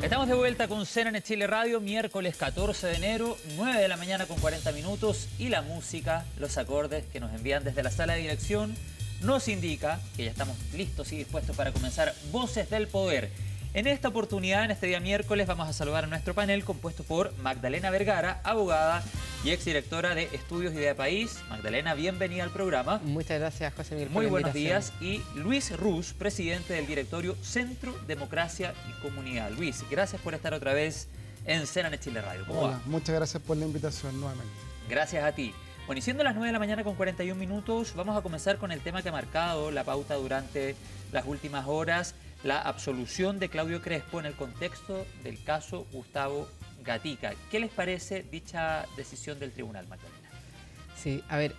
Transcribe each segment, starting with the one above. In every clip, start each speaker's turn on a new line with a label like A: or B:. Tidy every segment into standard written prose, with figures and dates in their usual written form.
A: Estamos de vuelta con CNN Chile Radio, miércoles 14 de enero, 9 de la mañana con 40 minutos, y la música, los acordes que nos envían desde la sala de dirección nos indica que ya estamos listos y dispuestos para comenzar Voces del Poder. En esta oportunidad, en este día miércoles, vamos a saludar a nuestro panel compuesto por Magdalena Vergara, abogada y exdirectora de Estudios Idea País. Magdalena, bienvenida al programa.
B: Muchas gracias, José Miguel, por
A: Muy
B: la
A: buenos
B: invitación.
A: días. Y Luis Ruz, presidente del directorio Centro Democracia y Comunidad. Luis, gracias por estar otra vez en CNN Chile Radio. ¿Cómo va?
C: Muchas gracias por la invitación nuevamente.
A: Gracias a ti. Bueno, y siendo las 9 de la mañana con 41 minutos, vamos a comenzar con el tema que ha marcado la pauta durante las últimas horas, la absolución de Claudio Crespo en el contexto del caso Gustavo Gatica. ¿Qué les parece dicha decisión del tribunal, Magdalena?
B: Sí, a ver,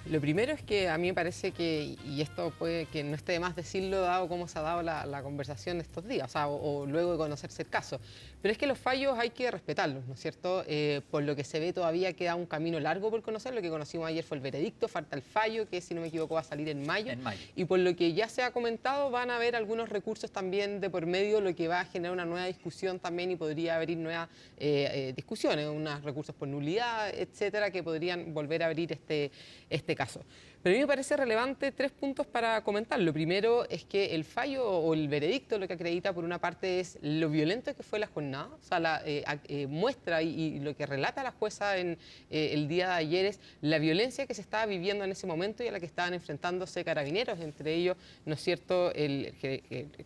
B: lo primero es que a mí me parece que, y esto puede que no esté de más decirlo, dado cómo se ha dado la conversación estos días, o sea, o luego de conocerse el caso, pero es que los fallos hay que respetarlos, ¿no es cierto? Por lo que se ve todavía queda un camino largo por conocer. Lo que conocimos ayer fue el veredicto, falta el fallo, que si no me equivoco va a salir en mayo. Y por lo que ya se ha comentado, van a haber algunos recursos también de por medio, lo que va a generar una nueva discusión también, y podría abrir nuevas discusiones, unos recursos por nulidad, etcétera, que podrían volver a abrir este caso. Pero a mí me parece relevante 3 puntos para comentar. Lo primero es que el fallo o el veredicto lo que acredita, por una parte, es lo violento que fue la jornada, o sea, muestra y lo que relata la jueza en el día de ayer es la violencia que se estaba viviendo en ese momento y a la que estaban enfrentándose carabineros, entre ellos, ¿no es cierto?, el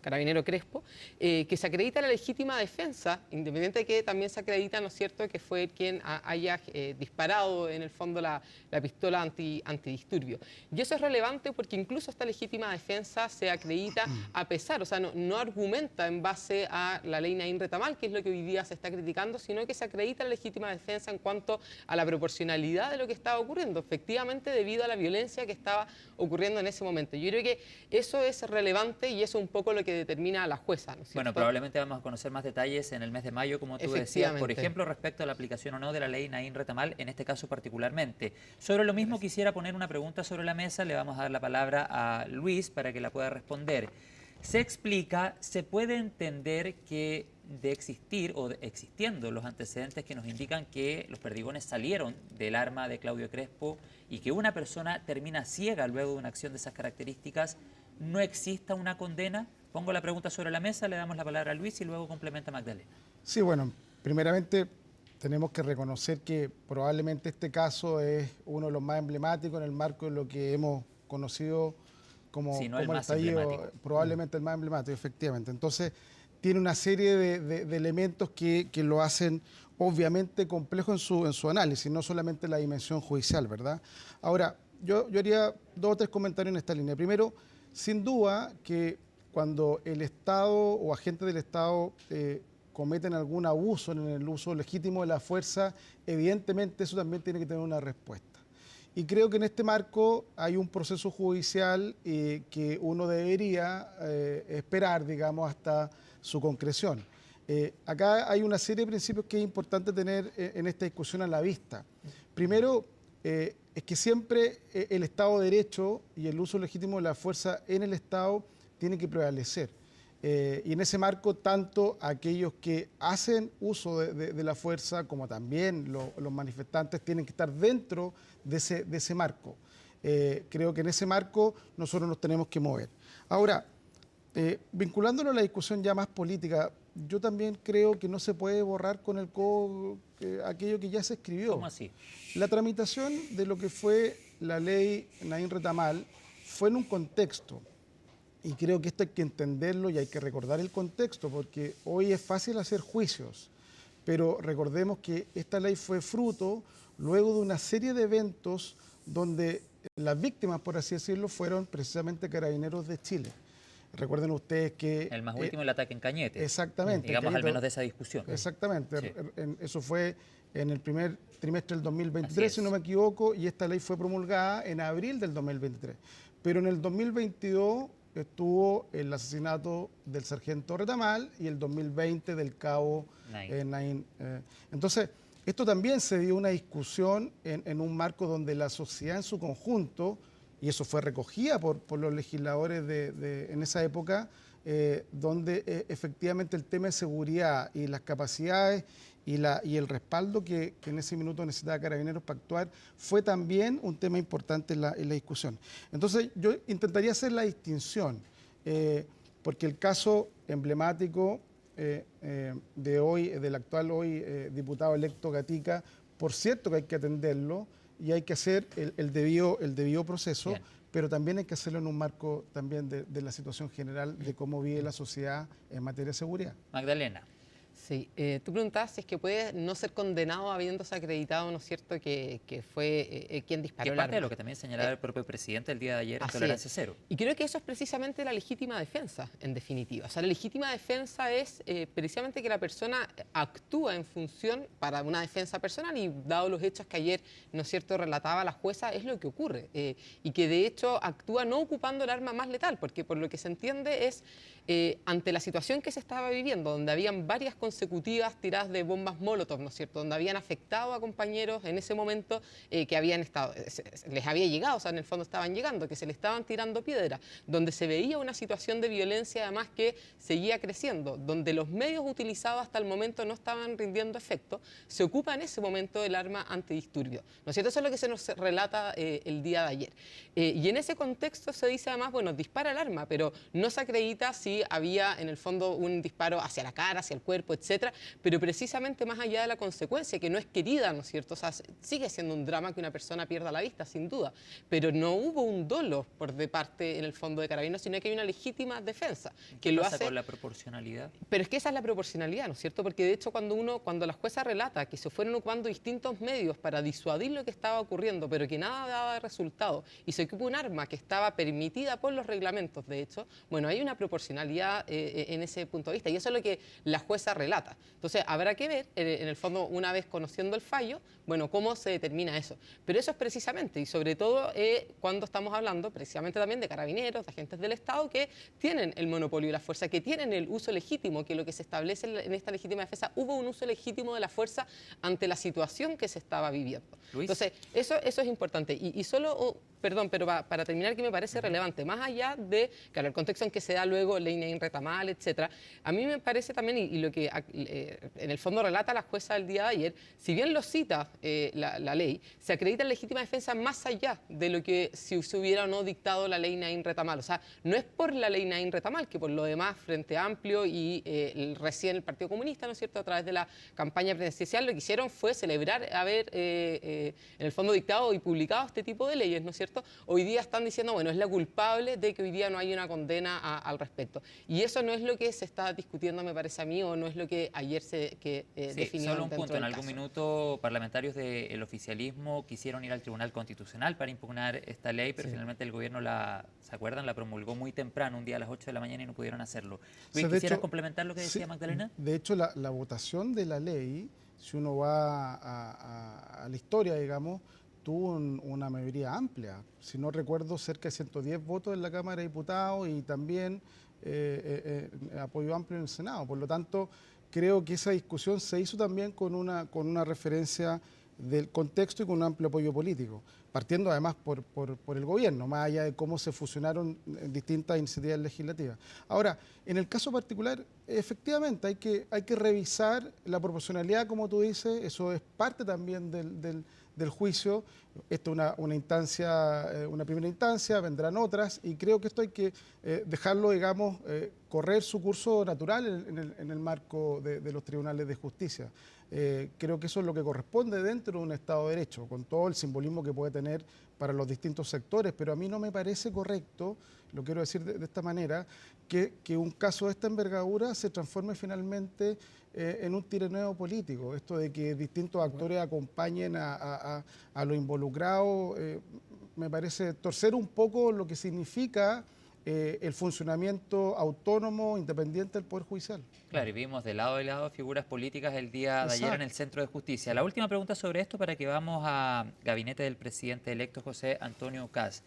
B: carabinero Crespo, que se acredita la legítima defensa, independiente de que también se acredita, ¿no es cierto?, que fue quien haya disparado en el fondo la pistola antidisturbio. Y eso es relevante porque incluso esta legítima defensa se acredita a pesar, o sea, no argumenta en base a la ley Naín Retamal, que es lo que hoy día se está criticando, sino que se acredita la legítima defensa en cuanto a la proporcionalidad de lo que estaba ocurriendo, efectivamente debido a la violencia que estaba ocurriendo en ese momento. Yo creo que eso es relevante y eso es un poco lo que determina a la jueza, ¿no es cierto?
A: Bueno, probablemente vamos a conocer más detalles en el mes de mayo, como tú decías, por ejemplo, respecto a la aplicación o no de la ley Naín Retamal, en este caso particularmente. Sobre lo mismo quisiera poner una pregunta sobre la mesa. Le vamos a dar la palabra a Luis para que la pueda responder. Se explica, se puede entender que de existir o existiendo los antecedentes que nos indican que los perdigones salieron del arma de Claudio Crespo y que una persona termina ciega luego de una acción de esas características, ¿no exista una condena? Pongo la pregunta sobre la mesa, le damos la palabra a Luis y luego complementa Magdalena.
C: Sí, bueno, primeramente tenemos que reconocer que probablemente este caso es uno de los más emblemáticos en el marco de lo que hemos conocido como,
A: sí, no
C: como
A: el estallido,
C: probablemente el más emblemático, efectivamente. Entonces, tiene una serie de elementos que lo hacen obviamente complejo en su análisis, no solamente la dimensión judicial, ¿verdad? Ahora, yo haría 2 o 3 comentarios en esta línea. Primero, sin duda que cuando el Estado o agentes del Estado cometen algún abuso en el uso legítimo de la fuerza, evidentemente eso también tiene que tener una respuesta. Y creo que en este marco hay un proceso judicial que uno debería esperar, digamos, hasta su concreción. Acá hay una serie de principios que es importante tener en esta discusión a la vista. Primero, es que siempre el Estado de Derecho y el uso legítimo de la fuerza en el Estado tiene que prevalecer. Y en ese marco, tanto aquellos que hacen uso de la fuerza como también los manifestantes tienen que estar dentro de ese marco. Creo que en ese marco nosotros nos tenemos que mover. Ahora, vinculándolo a la discusión ya más política, yo también creo que no se puede borrar con el codo aquello que ya se escribió.
A: ¿Cómo así?
C: La tramitación de lo que fue la ley Naín Retamal fue en un contexto. Y creo que esto hay que entenderlo y hay que recordar el contexto, porque hoy es fácil hacer juicios, pero recordemos que esta ley fue fruto luego de una serie de eventos donde las víctimas, por así decirlo, fueron precisamente Carabineros de Chile. Recuerden ustedes que...
A: El más último, el ataque en Cañete.
C: Exactamente.
A: Digamos, al menos de esa discusión.
C: Exactamente. Sí. Eso fue en el primer trimestre del 2023, si no me equivoco, y esta ley fue promulgada en abril del 2023. Pero en el 2022... estuvo el asesinato del sargento Retamal y el 2020 del cabo Naín. Entonces, esto también se dio una discusión en un marco donde la sociedad en su conjunto, y eso fue recogida por los legisladores en esa época, donde efectivamente el tema de seguridad y las capacidades y el respaldo que en ese minuto necesitaba Carabineros para actuar fue también un tema importante en la discusión. Entonces yo intentaría hacer la distinción, porque el caso emblemático de hoy, del actual hoy diputado electo Gatica, por cierto que hay que atenderlo y hay que hacer el debido proceso. Bien. Pero también hay que hacerlo en un marco también de la situación general de cómo vive la sociedad en materia de seguridad.
A: Magdalena.
B: Sí, tú preguntabas si es que puede no ser condenado habiéndose acreditado, ¿no es cierto?, que fue quien disparó el arma.
A: Parte de lo que también señalaba el propio presidente el día de ayer en Tolerancia Cero.
B: Y creo que eso es precisamente la legítima defensa, en definitiva. O sea, la legítima defensa es precisamente que la persona actúa en función para una defensa personal y dado los hechos que ayer, ¿no es cierto?, relataba la jueza, es lo que ocurre. Y que de hecho actúa no ocupando el arma más letal, porque por lo que se entiende es ante la situación que se estaba viviendo, donde habían varias consecutivas tiradas de bombas Molotov, ¿no es cierto?, donde habían afectado a compañeros en ese momento que habían estado, les había llegado, o sea, en el fondo estaban llegando, que se le estaban tirando piedras, donde se veía una situación de violencia además que seguía creciendo, donde los medios utilizados hasta el momento no estaban rindiendo efecto, se ocupa en ese momento el arma antidisturbio, ¿no es cierto? Eso es lo que se nos relata el día de ayer. Y en ese contexto se dice además, bueno, dispara el arma, pero no se acredita si había en el fondo un disparo hacia la cara, hacia el cuerpo, etcétera, pero precisamente más allá de la consecuencia, que no es querida, ¿no es cierto? O sea, sigue siendo un drama que una persona pierda la vista, sin duda, pero no hubo un dolo por de parte, en el fondo, de Carabineros, sino que hay una legítima defensa.
A: ¿Qué pasa con la proporcionalidad?
B: Pero es que esa es la proporcionalidad, ¿no es cierto? Porque de hecho cuando la jueza relata que se fueron ocupando distintos medios para disuadir lo que estaba ocurriendo, pero que nada daba resultado, y se ocupa un arma que estaba permitida por los reglamentos, de hecho, bueno, hay una proporcionalidad en ese punto de vista, y eso es lo que la jueza relata. Entonces, habrá que ver, en el fondo, una vez conociendo el fallo, bueno, cómo se determina eso. Pero eso es precisamente, y sobre todo cuando estamos hablando precisamente también de carabineros, de agentes del Estado que tienen el monopolio de la fuerza, que tienen el uso legítimo, que lo que se establece en esta legítima defensa, hubo un uso legítimo de la fuerza ante la situación que se estaba viviendo. Luis. Entonces, eso es importante. Y solo, perdón, pero para terminar, que me parece relevante, más allá de, claro, el contexto en que se da luego ley Nain Retamal, etcétera, a mí me parece también, y lo que en el fondo relata la jueza el día de ayer, si bien lo cita la ley, se acredita en legítima defensa más allá de lo que si se hubiera o no dictado la ley Nain Retamal. O sea, no es por la ley Nain Retamal, que por lo demás Frente Amplio y recién el Partido Comunista, ¿no es cierto?, a través de la campaña presidencial, lo que hicieron fue celebrar haber en el fondo dictado y publicado este tipo de leyes, ¿no es cierto? Hoy día están diciendo, bueno, es la culpable de que hoy día no hay una condena al respecto. Y eso no es lo que se está discutiendo, me parece a mí, o no es lo que ayer se definió.
A: Solo un punto, en algún minuto parlamentarios del oficialismo quisieron ir al Tribunal Constitucional para impugnar esta ley, pero finalmente el gobierno ¿se acuerdan? La promulgó muy temprano, un día a las 8 de la mañana y no pudieron hacerlo. Luis, ¿quisieras complementar lo que decía Magdalena?
C: De hecho, la votación de la ley, si uno va a la historia, digamos, tuvo una mayoría amplia. Si no recuerdo, cerca de 110 votos en la Cámara de Diputados y también apoyo amplio en el Senado. Por lo tanto, creo que esa discusión se hizo también con una referencia del contexto y con un amplio apoyo político, partiendo además por el gobierno, más allá de cómo se fusionaron distintas iniciativas legislativas. Ahora, en el caso particular, efectivamente hay que revisar la proporcionalidad, como tú dices, eso es parte también del juicio. Esto es una instancia, una primera instancia, vendrán otras, y creo que esto hay que dejarlo, digamos, correr su curso natural en el marco de los tribunales de justicia. Creo que eso es lo que corresponde dentro de un Estado de Derecho, con todo el simbolismo que puede tener para los distintos sectores, pero a mí no me parece correcto, lo quiero decir de esta manera, que un caso de esta envergadura se transforme finalmente en un tironeo político. Esto de que distintos actores acompañen a los involucrados, me parece torcer un poco lo que significa el funcionamiento autónomo, independiente del Poder Judicial.
A: Claro, y vimos de lado y lado figuras políticas el día de ayer en el Centro de Justicia. La última pregunta sobre esto para que vamos a gabinete del presidente electo José Antonio Kast.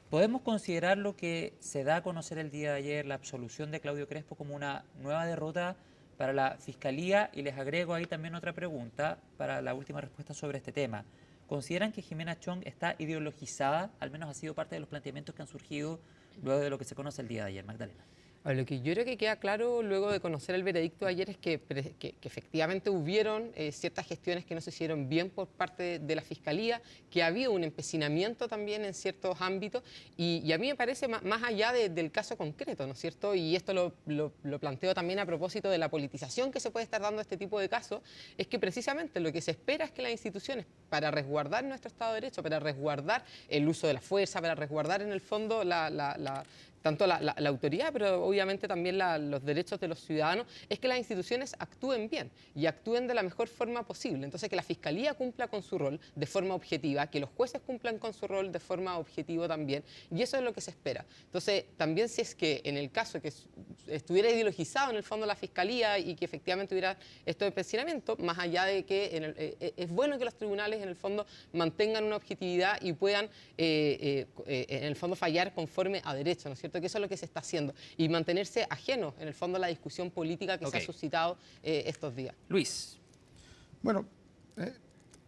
A: ¿Podemos considerar lo que se da a conocer el día de ayer, la absolución de Claudio Crespo, como una nueva derrota para la Fiscalía? Y les agrego ahí también otra pregunta para la última respuesta sobre este tema. ¿Consideran que Jimena Chong está ideologizada? Al menos ha sido parte de los planteamientos que han surgido luego de lo que se conoce el día de ayer. Magdalena.
B: Lo que yo creo que queda claro luego de conocer el veredicto de ayer es que efectivamente hubieron ciertas gestiones que no se hicieron bien por parte de la Fiscalía, que había un empecinamiento también en ciertos ámbitos y a mí me parece más allá del caso concreto, ¿no es cierto? Y esto lo planteo también a propósito de la politización que se puede estar dando a este tipo de casos, es que precisamente lo que se espera es que las instituciones, para resguardar nuestro Estado de Derecho, para resguardar el uso de la fuerza, para resguardar en el fondo tanto la autoridad, pero obviamente también los derechos de los ciudadanos, es que las instituciones actúen bien y actúen de la mejor forma posible. Entonces, que la Fiscalía cumpla con su rol de forma objetiva, que los jueces cumplan con su rol de forma objetiva también, y eso es lo que se espera. Entonces, también si es que en el caso que estuviera ideologizado en el fondo la Fiscalía y que efectivamente hubiera esto de empecinamiento, más allá de que es bueno que los tribunales en el fondo mantengan una objetividad y puedan en el fondo fallar conforme a derecho, ¿no es cierto? Que eso es lo que se está haciendo y mantenerse ajeno en el fondo a la discusión política que se ha suscitado estos días.
A: Luis.
C: Bueno,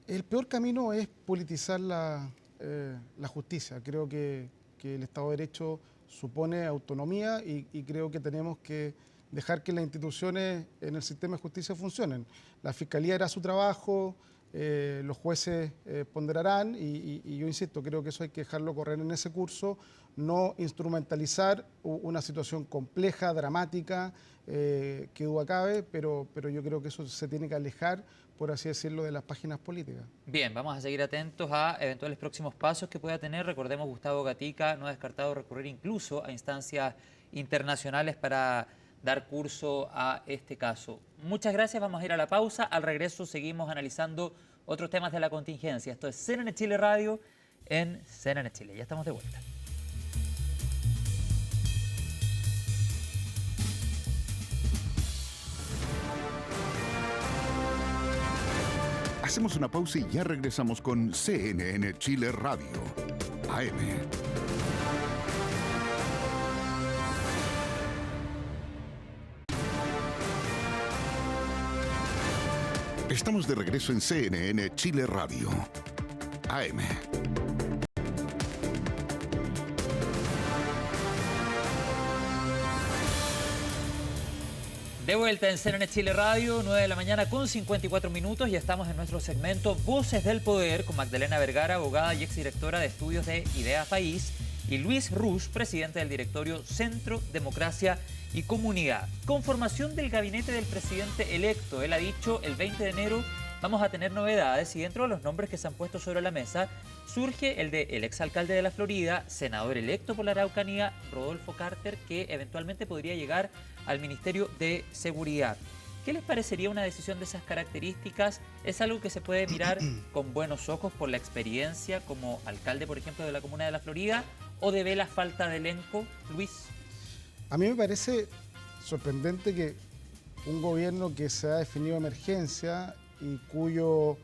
C: el peor camino es politizar la justicia. Creo que el Estado de Derecho supone autonomía y creo que tenemos que dejar que las instituciones en el sistema de justicia funcionen. La Fiscalía hará su trabajo, los jueces ponderarán y yo insisto, creo que eso hay que dejarlo correr en ese curso, no instrumentalizar una situación compleja, dramática, que duda cabe, pero yo creo que eso se tiene que alejar, por así decirlo, de las páginas políticas.
A: Bien, vamos a seguir atentos a eventuales próximos pasos que pueda tener. Recordemos, Gustavo Gatica no ha descartado recurrir incluso a instancias internacionales para dar curso a este caso. Muchas gracias, vamos a ir a la pausa. Al regreso seguimos analizando otros temas de la contingencia. Esto es CNN Chile Radio en CNN Chile. Ya estamos de vuelta.
D: Hacemos una pausa y ya regresamos con CNN Chile Radio, AM. Estamos de regreso en CNN Chile Radio, AM.
A: De vuelta en CNN Chile Radio, 9 de la mañana con 54 minutos. Ya estamos en nuestro segmento Voces del Poder con Magdalena Vergara, abogada y exdirectora de estudios de Idea País, y Luis Rusch, presidente del directorio Centro, Democracia y Comunidad. Conformación del gabinete del presidente electo. Él ha dicho el 20 de enero vamos a tener novedades y dentro de los nombres que se han puesto sobre la mesa surge el del exalcalde de la Florida, senador electo por la Araucanía, Rodolfo Carter, que eventualmente podría llegar al Ministerio de Seguridad. ¿Qué les parecería una decisión de esas características? ¿Es algo que se puede mirar con buenos ojos por la experiencia como alcalde, por ejemplo, de la Comuna de la Florida? ¿O debe la falta de elenco, Luis?
C: A mí me parece sorprendente que un gobierno que se ha definido emergencia y cuyo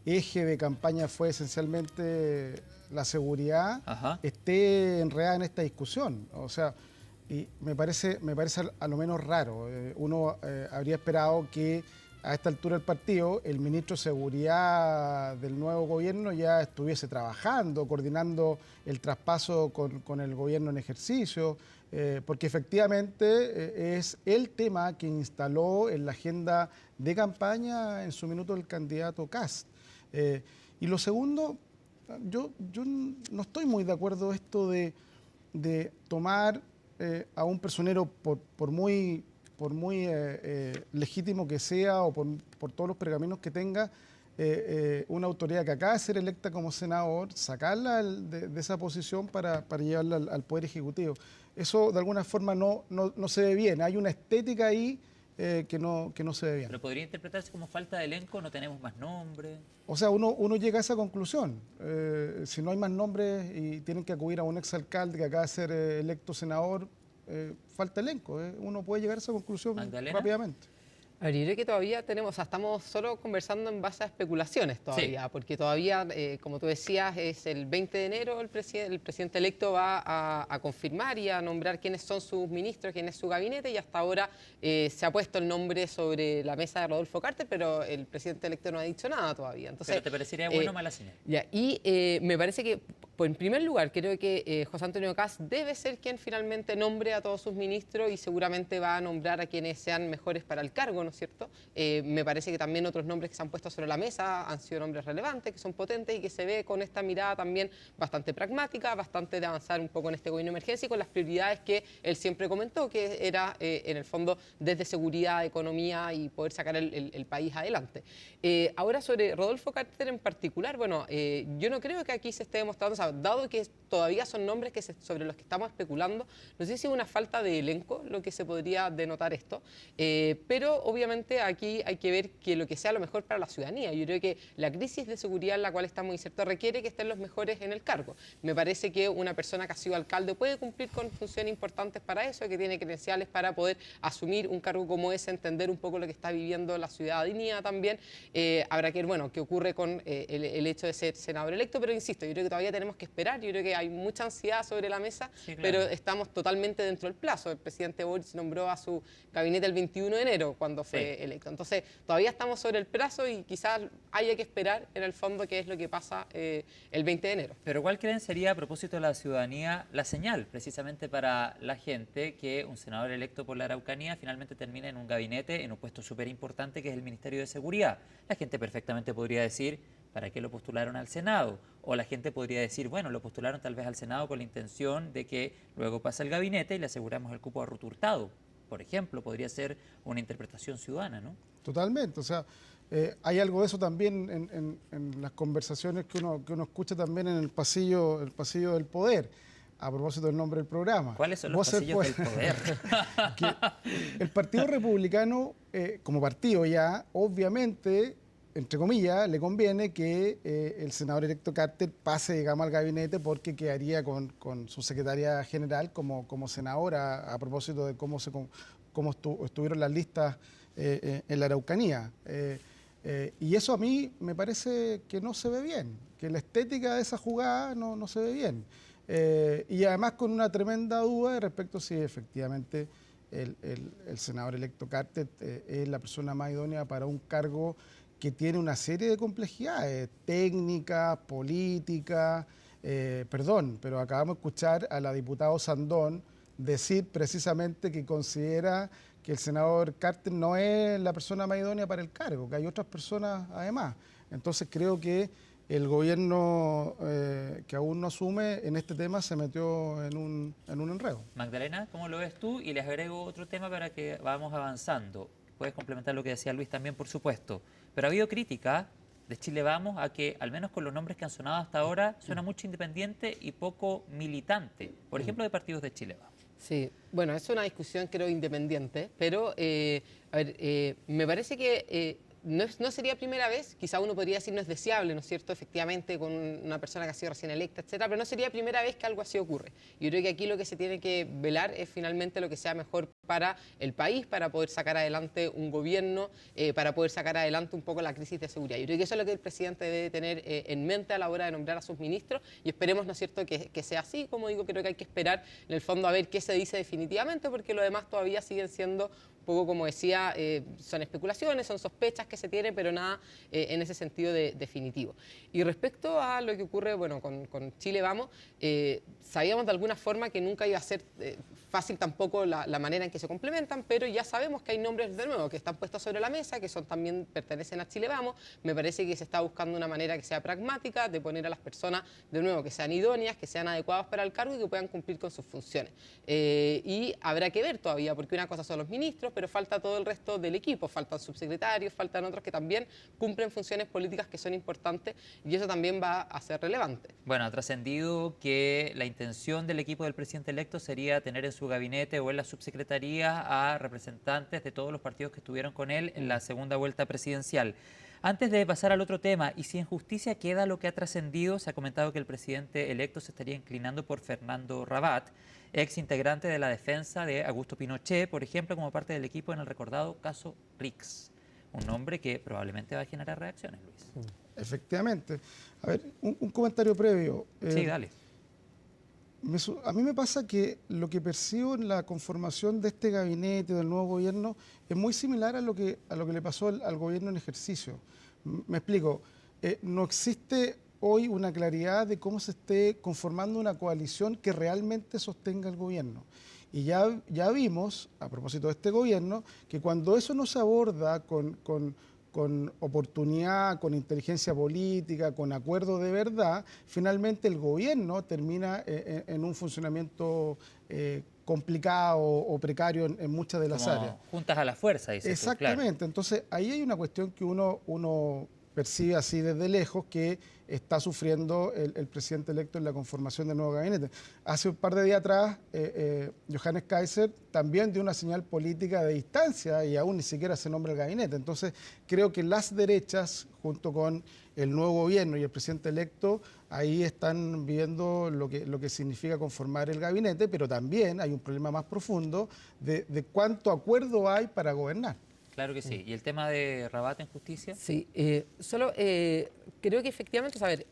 C: eje de campaña fue esencialmente la seguridad, esté enredada en esta discusión. O sea, y me parece a lo menos raro. Uno habría esperado que a esta altura del partido el ministro de Seguridad del nuevo gobierno ya estuviese trabajando, coordinando el traspaso con el gobierno en ejercicio, porque efectivamente es el tema que instaló en la agenda de campaña en su minuto el candidato Kast. Y lo segundo, yo no estoy muy de acuerdo esto de tomar a un personero por muy legítimo que sea o por todos los pergaminos que tenga, una autoridad que acaba de ser electa como senador, sacarla de esa posición para llevarla al Poder Ejecutivo. Eso de alguna forma no se ve bien. Hay una estética ahí que no se ve bien.
A: ¿Pero podría interpretarse como falta de elenco? ¿No tenemos más nombres?
C: O sea, uno llega a esa conclusión. Si no hay más nombres y tienen que acudir a un exalcalde que acaba de ser electo senador, falta elenco. Uno puede llegar a esa conclusión rápidamente.
B: A ver, yo creo que todavía tenemos, o sea, estamos solo conversando en base a especulaciones todavía, sí, porque todavía, como tú decías, es el 20 de enero el presidente electo va a confirmar y a nombrar quiénes son sus ministros, quién es su gabinete, y hasta ahora se ha puesto el nombre sobre la mesa de Rodolfo Carter, pero el presidente electo no ha dicho nada todavía. Entonces,
A: ¿pero te parecería bueno o mala señal?
B: Ya, y me parece que Pues en primer lugar, creo que José Antonio Kast debe ser quien finalmente nombre a todos sus ministros y seguramente va a nombrar a quienes sean mejores para el cargo, ¿no es cierto? Me parece que también otros nombres que se han puesto sobre la mesa han sido nombres relevantes, que son potentes y que se ve con esta mirada también bastante pragmática, bastante de avanzar un poco en este gobierno de emergencia y con las prioridades que él siempre comentó, que era en el fondo desde seguridad, economía y poder sacar el país adelante. Ahora sobre Rodolfo Carter en particular, bueno, yo no creo que aquí se esté demostrando, o sea, dado que todavía son nombres sobre los que estamos especulando, no sé si es una falta de elenco lo que se podría denotar esto, pero obviamente aquí hay que ver que lo que sea lo mejor para la ciudadanía. Yo creo que la crisis de seguridad en la cual estamos insertos requiere que estén los mejores en el cargo. Me parece que una persona que ha sido alcalde puede cumplir con funciones importantes para eso, que tiene credenciales para poder asumir un cargo como ese, entender un poco lo que está viviendo la ciudadanía también. Habrá que ver, bueno, qué ocurre con el hecho de ser senador electo, pero insisto, yo creo que todavía tenemos que esperar, yo creo que hay mucha ansiedad sobre la mesa, sí, claro, pero estamos totalmente dentro del plazo. El presidente Boric nombró a su gabinete el 21 de enero cuando fue electo. Entonces, todavía estamos sobre el plazo y quizás haya que esperar en el fondo qué es lo que pasa el 20 de enero.
A: Pero ¿cuál creen sería, a propósito de la ciudadanía, la señal precisamente para la gente que un senador electo por la Araucanía finalmente termine en un gabinete, en un puesto súper importante que es el Ministerio de Seguridad? La gente perfectamente podría decir, ¿para qué lo postularon al Senado? O la gente podría decir, bueno, lo postularon tal vez al Senado con la intención de que luego pase el gabinete y le aseguramos el cupo a Ruth Hurtado. Por ejemplo, podría ser una interpretación ciudadana, ¿no?
C: Totalmente, o sea, hay algo de eso también en las conversaciones que uno escucha también en el pasillo del poder, a propósito del nombre del programa.
A: ¿Cuáles son los pasillos del poder?
C: El Partido Republicano, como partido ya, obviamente, entre comillas, le conviene que el senador electo Carter pase, digamos, al gabinete porque quedaría con su secretaria general como senadora a propósito de cómo estuvieron las listas en la Araucanía. Y eso a mí me parece que no se ve bien, que la estética de esa jugada no se ve bien. Y además con una tremenda duda respecto a si efectivamente el senador electo Carter es la persona más idónea para un cargo que tiene una serie de complejidades técnicas, políticas, pero acabamos de escuchar a la diputada Sandón decir precisamente que considera que el senador Carter no es la persona más idónea para el cargo, que hay otras personas además. Entonces creo que el gobierno que aún no asume en este tema se metió en un enredo.
A: Magdalena, ¿cómo lo ves tú? Y les agrego otro tema para que vamos avanzando. Puedes complementar lo que decía Luis también, por supuesto. Pero ha habido crítica de Chile Vamos a que, al menos con los nombres que han sonado hasta ahora, suena mucho independiente y poco militante. Por ejemplo, de partidos de Chile Vamos.
B: Sí, bueno, es una discusión creo independiente, pero a ver, me parece que no sería primera vez, quizá uno podría decir no es deseable, ¿no es cierto?, efectivamente con una persona que ha sido recién electa, etcétera, pero no sería primera vez que algo así ocurre. Yo creo que aquí lo que se tiene que velar es finalmente lo que sea mejor para el país, para poder sacar adelante un gobierno, para poder sacar adelante un poco la crisis de seguridad. Yo creo que eso es lo que el presidente debe tener en mente a la hora de nombrar a sus ministros y esperemos, ¿no es cierto?, que sea así. Como digo, creo que hay que esperar en el fondo a ver qué se dice definitivamente, porque lo demás todavía siguen siendo poco, como decía, son especulaciones, son sospechas que se tienen, pero nada en ese sentido definitivo. Y respecto a lo que ocurre, bueno, con Chile Vamos, sabíamos de alguna forma que nunca iba a ser fácil tampoco la manera en que se complementan, pero ya sabemos que hay nombres de nuevo que están puestos sobre la mesa, que también pertenecen a Chile Vamos. Me parece que se está buscando una manera que sea pragmática, de poner a las personas de nuevo que sean idóneas, que sean adecuadas para el cargo y que puedan cumplir con sus funciones. Y habrá que ver todavía, porque una cosa son los ministros, pero falta todo el resto del equipo, faltan subsecretarios, faltan otros que también cumplen funciones políticas que son importantes y eso también va a ser relevante.
A: Bueno, ha trascendido que la intención del equipo del presidente electo sería tener en su gabinete o en la subsecretaría a representantes de todos los partidos que estuvieron con él en la segunda vuelta presidencial. Antes de pasar al otro tema, y si en justicia queda lo que ha trascendido, se ha comentado que el presidente electo se estaría inclinando por Fernando Rabat, ex integrante de la defensa de Augusto Pinochet, por ejemplo, como parte del equipo en el recordado caso Rix. Un nombre que probablemente va a generar reacciones, Luis.
C: Efectivamente. A ver, un comentario previo.
A: Sí, dale.
C: A mí me pasa que lo que percibo en la conformación de este gabinete, del nuevo gobierno, es muy similar a lo que le pasó al gobierno en ejercicio. Me explico. No existe hoy una claridad de cómo se esté conformando una coalición que realmente sostenga el gobierno. Y ya vimos, a propósito de este gobierno, que cuando eso no se aborda con oportunidad, con inteligencia política, con acuerdo de verdad, finalmente el gobierno termina en un funcionamiento complicado o precario en muchas de las
A: como
C: áreas.
A: juntas a la fuerza, dices
C: Exactamente,
A: tú, claro.
C: Entonces ahí hay una cuestión que uno percibe así desde lejos que está sufriendo el presidente electo en la conformación del nuevo gabinete. Hace un par de días atrás, Johannes Kaiser también dio una señal política de distancia y aún ni siquiera se nombra el gabinete. Entonces, creo que las derechas, junto con el nuevo gobierno y el presidente electo, ahí están viendo lo que significa conformar el gabinete, pero también hay un problema más profundo de cuánto acuerdo hay para gobernar.
A: Claro que sí. ¿Y el tema de Rabat en justicia?
B: Sí, solo creo que efectivamente, a ver,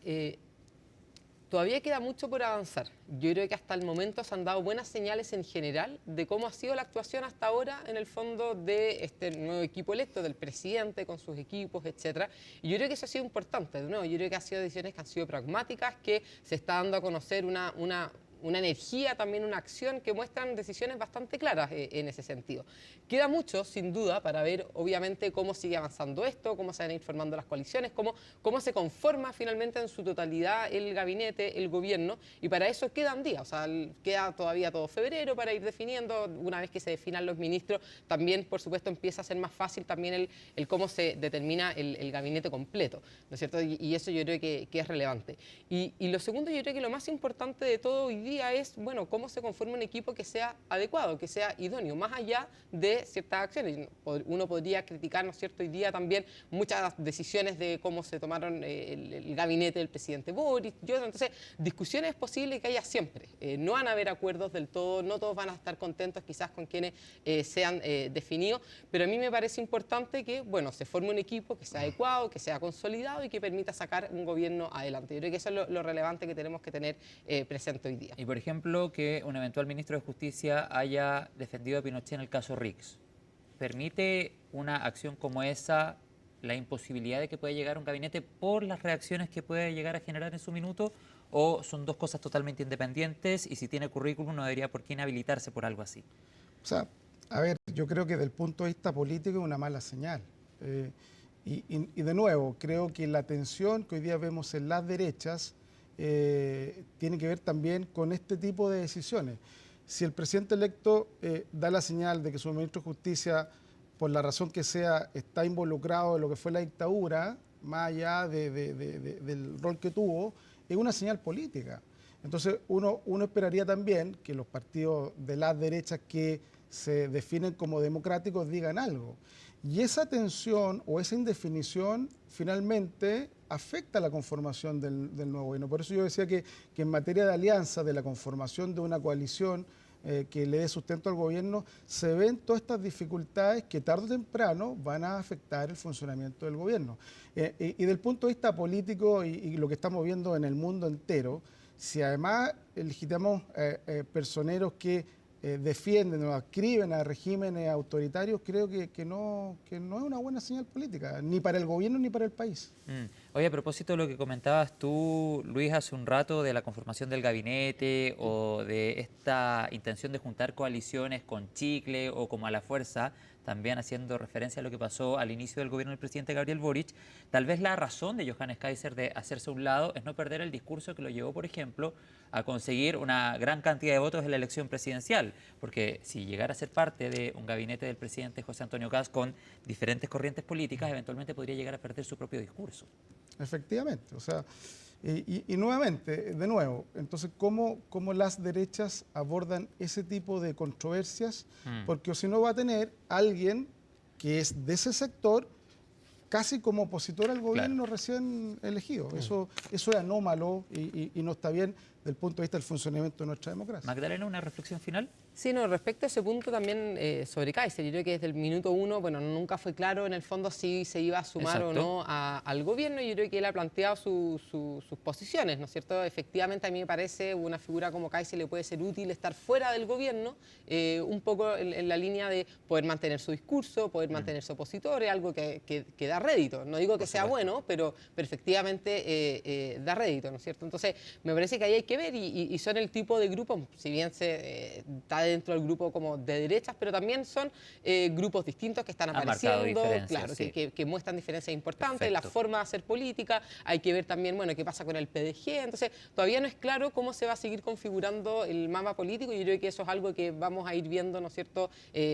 B: todavía queda mucho por avanzar. Yo creo que hasta el momento se han dado buenas señales en general de cómo ha sido la actuación hasta ahora en el fondo de este nuevo equipo electo, del presidente con sus equipos, etcétera. Y yo creo que eso ha sido importante. De nuevo, yo creo que han sido decisiones que han sido pragmáticas, que se está dando a conocer una energía, también una acción que muestran decisiones bastante claras en ese sentido. Queda mucho, sin duda, para ver obviamente cómo sigue avanzando esto, cómo se van a ir formando las coaliciones, cómo se conforma finalmente en su totalidad el gabinete, el gobierno, y para eso quedan días, o sea, queda todavía todo febrero para ir definiendo. Una vez que se definan los ministros, también, por supuesto, empieza a ser más fácil también el cómo se determina el gabinete completo, ¿no es cierto? Y eso yo creo que es relevante. Y lo segundo, yo creo que lo más importante de todo hoy día es, bueno, cómo se conforma un equipo que sea adecuado, que sea idóneo, más allá de ciertas acciones. Uno podría criticar, ¿no es cierto?, hoy día también muchas decisiones de cómo se tomaron el gabinete del presidente Boris. Entonces, discusiones es posible que haya siempre. No van a haber acuerdos del todo, no todos van a estar contentos quizás con quienes sean definidos, pero a mí me parece importante que, bueno, se forme un equipo que sea adecuado, que sea consolidado y que permita sacar un gobierno adelante. Yo creo que eso es lo relevante que tenemos que tener presente hoy día.
A: Y por ejemplo, que un eventual ministro de Justicia haya defendido a Pinochet en el caso Rix. ¿Permite una acción como esa la imposibilidad de que pueda llegar un gabinete por las reacciones que puede llegar a generar en su minuto? ¿O son dos cosas totalmente independientes y si tiene currículum no debería por qué inhabilitarse por algo así?
C: O sea, a ver, yo creo que desde el punto de vista político es una mala señal. Y de nuevo, creo que la tensión que hoy día vemos en las derechas tiene que ver también con este tipo de decisiones. Si el presidente electo da la señal de que su ministro de Justicia, por la razón que sea, está involucrado en lo que fue la dictadura, más allá del rol que tuvo, es una señal política. Entonces uno esperaría también que los partidos de las derechas que se definen como democráticos digan algo. Y esa tensión o esa indefinición finalmente afecta la conformación del nuevo gobierno. Por eso yo decía que en materia de alianza, de la conformación de una coalición que le dé sustento al gobierno, se ven todas estas dificultades que tarde o temprano van a afectar el funcionamiento del gobierno. Y del punto de vista político y lo que estamos viendo en el mundo entero, si además legitimamos personeros que defienden o adscriben a regímenes autoritarios, creo que no es una buena señal política, ni para el gobierno ni para el país.
A: Oye, a propósito de lo que comentabas tú, Luis, hace un rato de la conformación del gabinete o de esta intención de juntar coaliciones con chicle o como a la fuerza, también haciendo referencia a lo que pasó al inicio del gobierno del presidente Gabriel Boric, tal vez la razón de Johannes Kaiser de hacerse a un lado es no perder el discurso que lo llevó, por ejemplo, a conseguir una gran cantidad de votos en la elección presidencial, porque si llegara a ser parte de un gabinete del presidente José Antonio Kast con diferentes corrientes políticas, eventualmente podría llegar a perder su propio discurso.
C: Efectivamente, o sea, y nuevamente, de nuevo, entonces, ¿cómo las derechas abordan ese tipo de controversias? Porque si no va a tener alguien que es de ese sector casi como opositor al gobierno recién elegido. Eso es anómalo y no está bien desde el punto de vista del funcionamiento de nuestra democracia.
A: Magdalena, ¿una reflexión final?
B: Sí, no, respecto a ese punto también sobre Kaiser, yo creo que desde el minuto 1, bueno, nunca fue claro en el fondo si se iba a sumar o no al gobierno, y yo creo que él ha planteado sus posiciones, ¿no es cierto? Efectivamente, a mí me parece una figura como Kaiser le puede ser útil estar fuera del gobierno, un poco en la línea de poder mantener su discurso, poder mantener su opositores, algo que da rédito. No digo que sea bueno, pero efectivamente da rédito, ¿no es cierto? Entonces, me parece que ahí hay que ver, y son el tipo de grupos, si bien está dentro del grupo como de derechas, pero también son grupos distintos que están apareciendo, claro, sí. que muestran diferencias importantes. Perfecto. La forma de hacer política, hay que ver también, bueno, qué pasa con el PDG, entonces todavía no es claro cómo se va a seguir configurando el mapa político, y yo creo que eso es algo que vamos a ir viendo, ¿no es cierto?,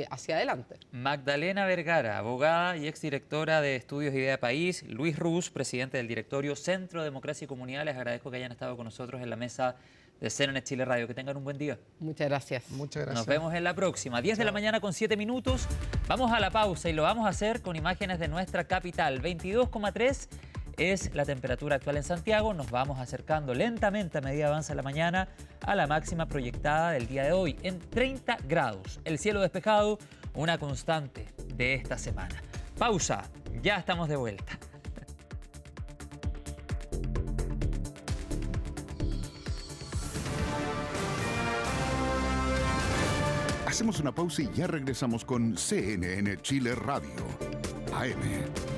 B: hacia adelante.
A: Magdalena Vergara, abogada y exdirectora de Estudios Idea País, Luis Ruz, presidente del directorio Centro Democracia y Comunidad, les agradezco que hayan estado con nosotros en la mesa de CNN Chile Radio. Que tengan un buen día.
B: Muchas gracias.
C: Muchas gracias.
A: Nos vemos en la próxima. 10 de la mañana con 7 minutos. Vamos a la pausa y lo vamos a hacer con imágenes de nuestra capital. 22,3 es la temperatura actual en Santiago. Nos vamos acercando lentamente a medida avanza la mañana a la máxima proyectada del día de hoy, en 30 grados. El cielo despejado, una constante de esta semana. Pausa. Ya estamos de vuelta.
D: Hacemos una pausa y ya regresamos con CNN Chile Radio, AM.